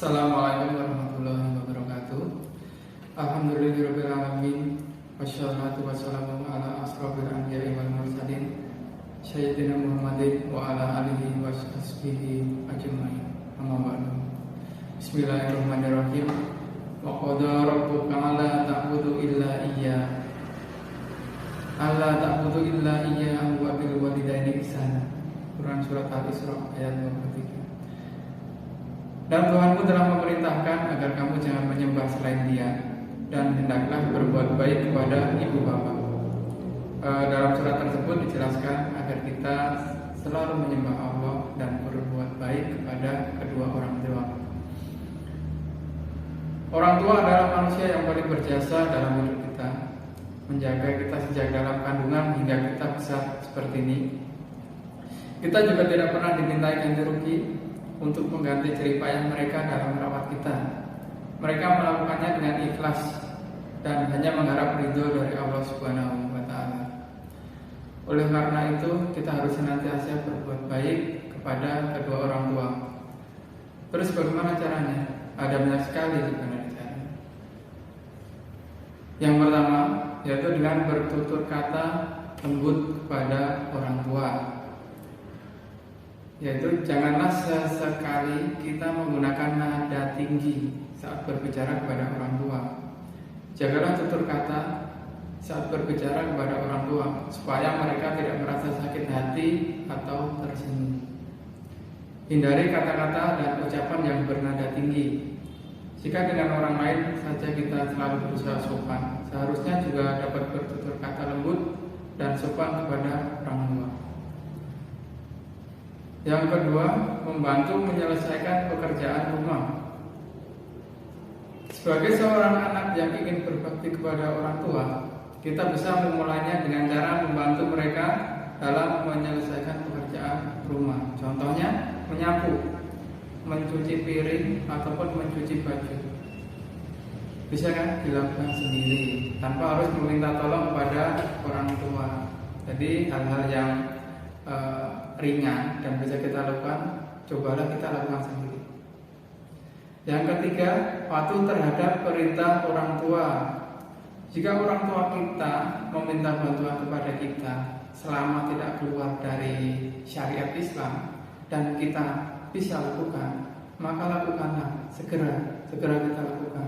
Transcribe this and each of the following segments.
Assalamualaikum warahmatullahi wabarakatuh. Alhamdulillahirabbil alamin. Wassalatu wassalamu ala asrofil anbiya'i wal mursalin Sayyidina Muhammadin wa ala alihi wa sahbihi ajma'in. Amma ba'du. Bismillahirrahmanirrahim. Wa qada rabbuka alla ta'budu illa iyyah. Alla ta'budu illa iyyah wa bil walidaini ihsana. Quran surat Al-Isra ayat 23. Dan Tuhanmu telah memerintahkan agar kamu jangan menyembah selain Dia, dan hendaklah berbuat baik kepada ibu bapa. Dalam surat tersebut dijelaskan agar kita selalu menyembah Allah dan berbuat baik kepada kedua orang tua. Orang tua adalah manusia yang paling berjasa dalam hidup kita, menjaga kita sejak dalam kandungan hingga kita besar seperti ini. Kita juga tidak pernah dimintai ganti rugi untuk mengganti jerih payah mereka dalam merawat kita. Mereka melakukannya dengan ikhlas dan hanya mengharap ridho dari Allah Subhanahu wa Ta'ala. Oleh karena itu, kita harus senantiasa berbuat baik kepada kedua orang tua. Terus bagaimana caranya? Ada banyak sekali sebenarnya caranya. Yang pertama, yaitu dengan bertutur kata lembut kepada orang tua. Yaitu janganlah sesekali kita menggunakan nada tinggi saat berbicara kepada orang tua. Jagalah tutur kata saat berbicara kepada orang tua, supaya mereka tidak merasa sakit hati atau tersinggung. Hindari kata-kata dan ucapan yang bernada tinggi. Jika dengan orang lain saja kita selalu berusaha sopan, seharusnya juga dapat bertutur kata lembut dan sopan kepada orang tua. Yang kedua, membantu menyelesaikan pekerjaan rumah. Sebagai seorang anak yang ingin berbakti kepada orang tua, kita bisa memulainya dengan cara membantu mereka dalam menyelesaikan pekerjaan rumah. Contohnya, menyapu, mencuci piring, ataupun mencuci baju. Bisa kan dilakukan sendiri, tanpa harus meminta tolong kepada orang tua. Jadi hal-hal yang ringan dan bisa kita lakukan, cobalah kita lakukan sendiri. Yang ketiga, patuh terhadap perintah orang tua. Jika orang tua kita meminta bantuan kepada kita selama tidak keluar dari syariat Islam dan kita bisa lakukan, maka lakukanlah, segera kita lakukan.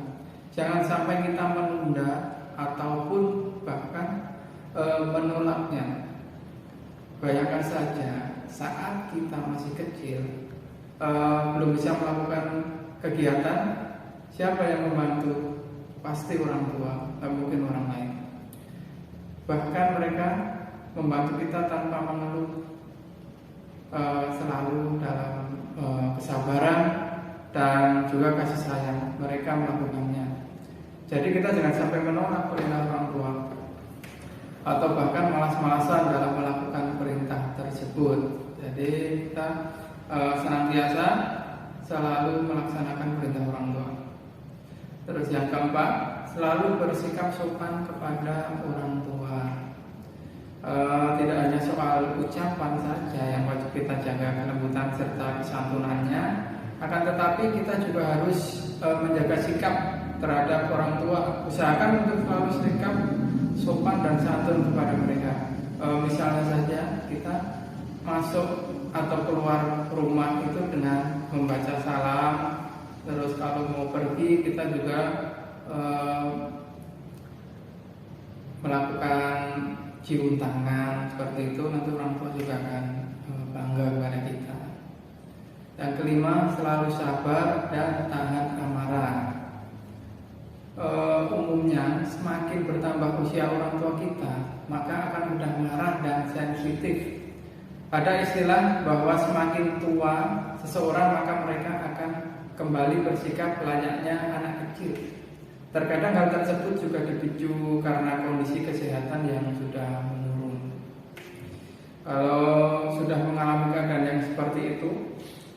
Jangan sampai kita menunda ataupun bahkan menolaknya. Bayangkan saja, saat kita masih kecil, belum bisa melakukan kegiatan, siapa yang membantu? Pasti orang tua, tak mungkin orang lain. Bahkan mereka membantu kita tanpa mengeluh, selalu dalam kesabaran dan juga kasih sayang. Mereka melakukannya. Jadi kita jangan sampai menolak perintah orang tua, atau bahkan malas-malasan dalam melakukan perintah tersebut. Jadi kita senantiasa selalu melaksanakan perintah orang tua. Terus yang keempat, selalu bersikap sopan kepada orang tua. Tidak hanya soal ucapan saja yang wajib kita jaga kelembutan serta kesantunannya, akan tetapi kita juga harus menjaga sikap terhadap orang tua. Usahakan untuk selalu sikap sopan dan santun kepada mereka. Misalnya saja kita masuk atau keluar rumah itu dengan membaca salam. Terus kalau mau pergi kita juga melakukan cium tangan seperti itu. Nanti orang tua juga akan bangga kepada kita. Yang kelima, selalu sabar dan tahan amarah. Umumnya semakin bertambah usia orang tua kita, maka akan mudah marah dan sensitif. Ada istilah bahwa semakin tua seseorang, maka mereka akan kembali bersikap layaknya anak kecil. Terkadang hal tersebut juga dipicu karena kondisi kesehatan yang sudah menurun. Kalau sudah mengalami keadaan yang seperti itu,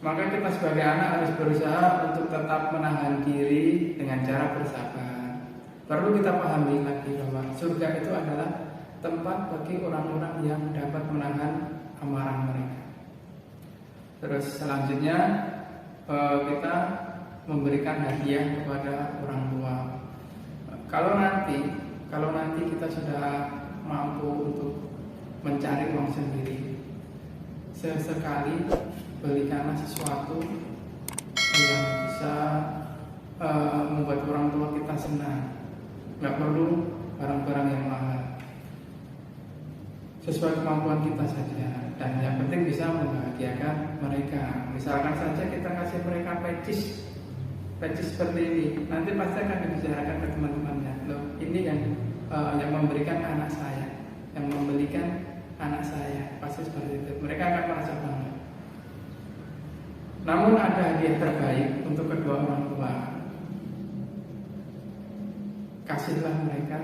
maka kita sebagai anak harus berusaha untuk tetap menahan diri dengan cara bersabar. Perlu kita pahami lagi bahwa surga itu adalah tempat bagi orang-orang yang dapat menahan amarah mereka. Terus selanjutnya kita memberikan hadiah kepada orang tua. Kalau nanti kita sudah mampu untuk mencari uang sendiri, sesekali belikanlah sesuatu yang bisa membuat orang tua kita senang. Nggak perlu barang-barang yang mahal, sesuai kemampuan kita saja, dan yang penting bisa membahagiakan mereka. Misalkan saja kita kasih mereka pecis seperti ini, nanti pasti akan dibicarakan ke teman-temannya, loh ini yang memberikan anak saya, yang membelikan anak saya, pasti seperti itu. Mereka akan merasa bangga. Namun ada hadiah terbaik untuk kedua orang tua. Kasihlah mereka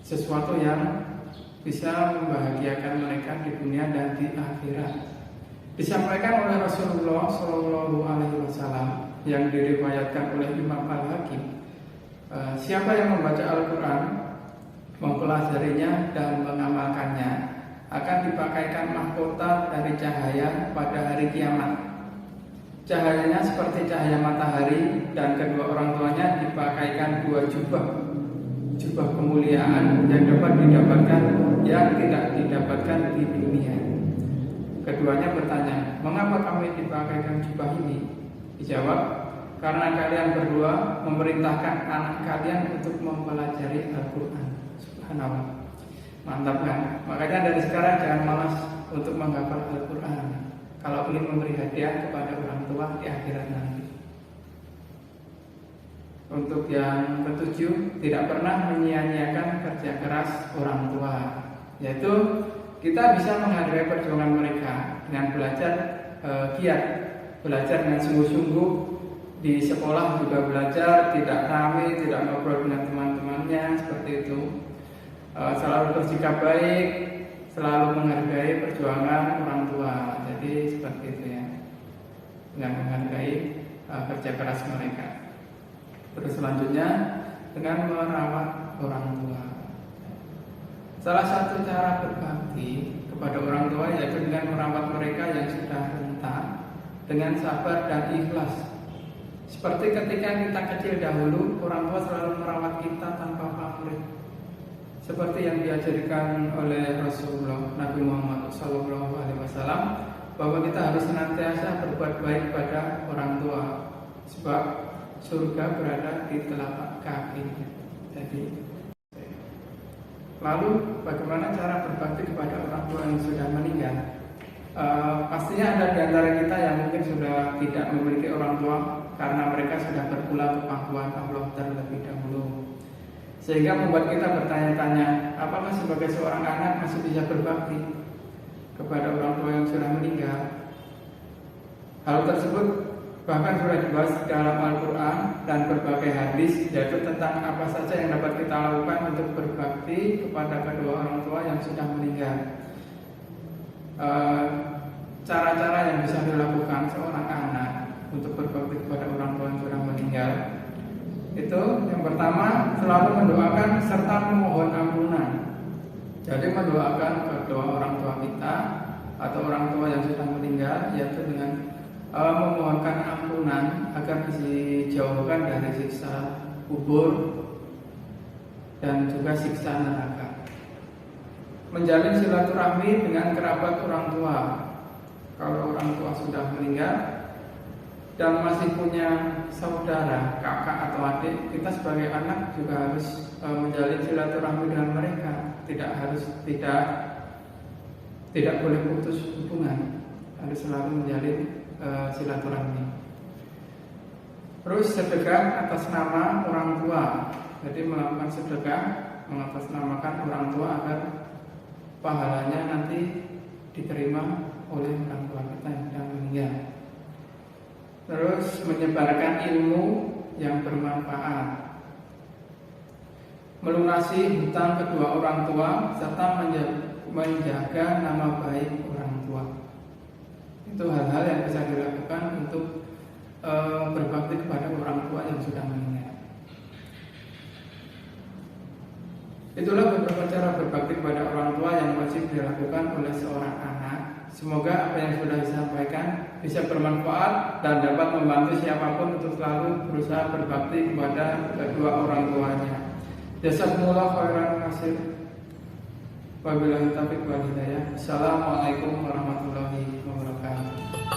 sesuatu yang bisa membahagiakan mereka di dunia dan di akhirat. Disampaikan oleh Rasulullah Shallallahu Alaihi Wasallam yang diriwayatkan oleh Imam Al-Hakim, siapa yang membaca Al-Quran, mempelajarinya dan mengamalkannya, akan dipakaikan mahkota dari cahaya pada hari kiamat. Cahayanya seperti cahaya matahari, dan kedua orang tuanya dipakaikan dua jubah kemuliaan yang tidak didapatkan di dunia. Keduanya bertanya, mengapa kami dipakaikan jubah ini? Dijawab, karena kalian berdua memerintahkan anak kalian untuk mempelajari Al-Quran. Subhanallah, mantap kan? Makanya dari sekarang jangan malas untuk menghafal Al-Quran kalau ingin memberi hadiah kepada orang tua di akhirat nanti. Untuk yang ketujuh, tidak pernah menyia-nyiakan kerja keras orang tua, yaitu kita bisa menghargai perjuangan mereka dengan belajar giat, belajar dengan sungguh-sungguh. Di sekolah juga belajar, tidak rame, tidak ngobrol dengan teman-temannya, seperti itu. Selalu bersikap baik, selalu menghargai perjuangan orang tua. Jadi seperti itu ya, dengan menghargai kerja keras mereka. Terus selanjutnya dengan merawat orang tua. Salah satu cara berbakti kepada orang tua yaitu dengan merawat mereka yang sudah renta dengan sabar dan ikhlas. Seperti ketika kita kecil dahulu, orang tua selalu merawat kita tanpa pamrih. Seperti yang diajarkan oleh Rasulullah Nabi Muhammad SAW, bahwa kita harus senantiasa berbuat baik pada orang tua, sebab surga berada di telapak kakinya. Jadi, lalu bagaimana cara berbakti kepada orang tua yang sudah meninggal? Pastinya ada di antara kita yang mungkin sudah tidak memiliki orang tua karena mereka sudah berpulang ke pangkuan Allah terlebih dahulu, sehingga membuat kita bertanya-tanya, apakah sebagai seorang anak masih bisa berbakti kepada orang tua yang sudah meninggal? Hal tersebut bahkan sudah dibahas dalam Al-Quran dan berbagai hadis, yaitu tentang apa saja yang dapat kita lakukan untuk berbakti kepada kedua orang tua yang sudah meninggal. Cara-cara yang bisa dilakukan seorang anak untuk berbakti kepada orang tua yang sudah meninggal itu, yang pertama, selalu mendoakan serta memohon ampunan. Jadi mendoakan kedua orang tua kita atau orang tua yang sudah meninggal, yaitu dengan memohonkan ampunan agar dijauhkan dari siksa kubur dan juga siksa neraka. Menjalin silaturahmi dengan kerabat orang tua. Kalau orang tua sudah meninggal dan masih punya saudara, kakak atau adik, kita sebagai anak juga harus menjalin silaturahmi dengan mereka. Tidak boleh putus hubungan, harus selalu menjalin silaturahmi. Terus sedekah atas nama orang tua. Jadi melakukan sedekah mengatasnamakan orang tua agar pahalanya nanti diterima oleh orang tua kita yang sudah meninggal. Terus menyebarkan ilmu yang bermanfaat, melunasi hutang kedua orang tua, serta menjaga nama baik orang tua. Itu hal-hal yang bisa dilakukan untuk berbakti kepada orang tua yang sudah meninggal. Itulah beberapa cara berbakti kepada orang tua yang wajib dilakukan oleh seorang anak. Semoga apa yang sudah disampaikan bisa bermanfaat dan dapat membantu siapapun untuk selalu berusaha berbakti kepada kedua orang tuanya. Jazakumullah khairan katsir. Wabillahi taufiq wal hidayah. Assalamualaikum warahmatullahi wabarakatuh.